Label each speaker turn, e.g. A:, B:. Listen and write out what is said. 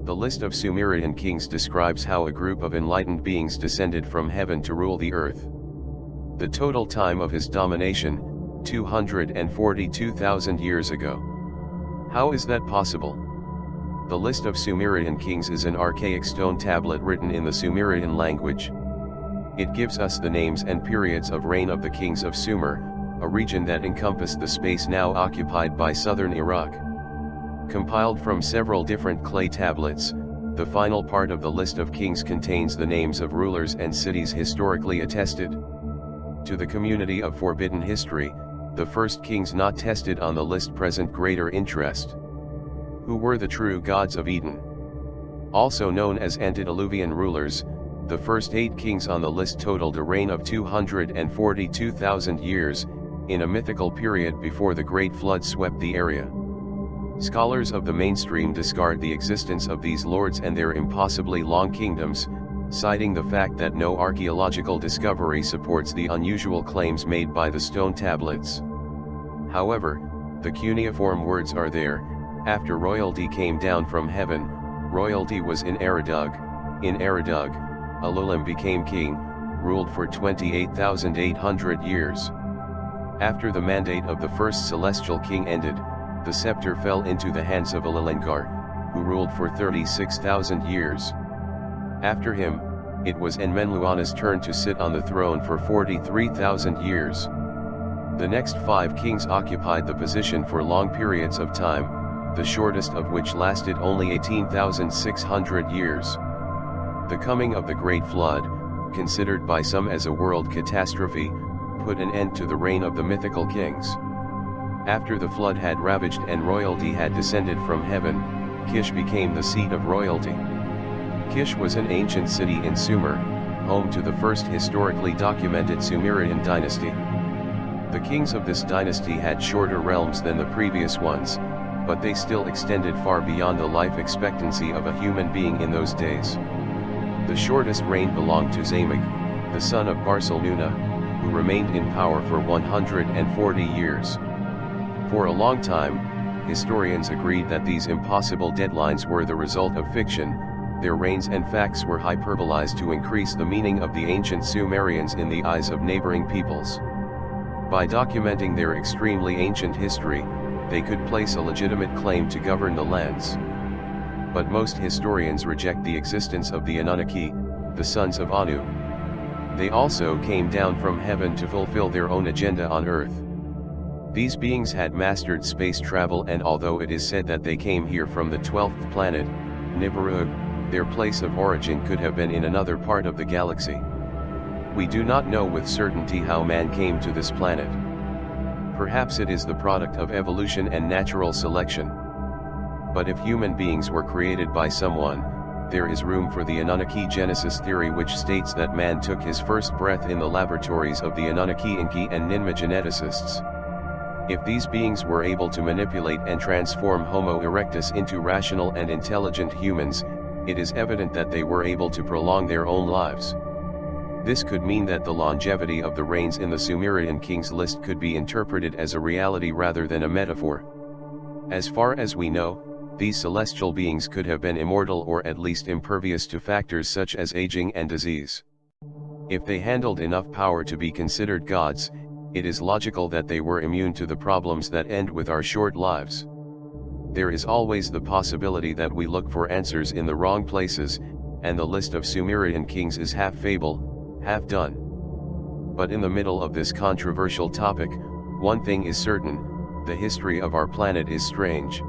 A: The list of Sumerian kings describes how a group of enlightened beings descended from heaven to rule the earth. The total time of his domination, 242,000 years ago. How is that possible? The list of Sumerian kings is an archaic stone tablet written in the Sumerian language. It gives us the names and periods of reign of the kings of Sumer, a region that encompassed the space now occupied by southern Iraq. Compiled from several different clay tablets, the final part of the list of kings contains the names of rulers and cities historically attested. To the community of forbidden history, the first kings not tested on the list present greater interest. Who were the true gods of Eden? Also known as antediluvian rulers, the first 8 kings on the list totaled a reign of 242,000 years, in a mythical period before the Great Flood swept the area. Scholars of the mainstream discard the existence of these lords and their impossibly long kingdoms, citing the fact that no archaeological discovery supports the unusual claims made by the stone tablets. However, the cuneiform words are there. After royalty came down from heaven, royalty was in Eridug. In Eridug, Alulim became king, ruled for 28,800 years. After the mandate of the first celestial king ended, the scepter fell into the hands of Alilengar, who ruled for 36,000 years. After him, it was Enmenluana's turn to sit on the throne for 43,000 years. The next 5 kings occupied the position for long periods of time, the shortest of which lasted only 18,600 years. The coming of the Great Flood, considered by some as a world catastrophe, put an end to the reign of the mythical kings. After the flood had ravaged and royalty had descended from heaven, Kish became the seat of royalty. Kish was an ancient city in Sumer, home to the first historically documented Sumerian dynasty. The kings of this dynasty had shorter realms than the previous ones, but they still extended far beyond the life expectancy of a human being in those days. The shortest reign belonged to Zamig, the son of Barcelona, who remained in power for 140 years. For a long time, historians agreed that these impossible deadlines were the result of fiction. Their reigns and facts were hyperbolized to increase the meaning of the ancient Sumerians in the eyes of neighboring peoples. By documenting their extremely ancient history, they could place a legitimate claim to govern the lands. But most historians reject the existence of the Anunnaki, the sons of Anu. They also came down from heaven to fulfill their own agenda on Earth. These beings had mastered space travel, and although it is said that they came here from the 12th planet, Nibiru, their place of origin could have been in another part of the galaxy. We do not know with certainty how man came to this planet. Perhaps it is the product of evolution and natural selection. But if human beings were created by someone, there is room for the Anunnaki Genesis theory, which states that man took his first breath in the laboratories of the Anunnaki Enki and Ninmah geneticists. If these beings were able to manipulate and transform Homo erectus into rational and intelligent humans, it is evident that they were able to prolong their own lives. This could mean that the longevity of the reigns in the Sumerian kings list could be interpreted as a reality rather than a metaphor. As far as we know, these celestial beings could have been immortal or at least impervious to factors such as aging and disease. If they handled enough power to be considered gods, it is logical that they were immune to the problems that end with our short lives. There is always the possibility that we look for answers in the wrong places, and the list of Sumerian kings is half fable, half done. But in the middle of this controversial topic, one thing is certain: the history of our planet is strange.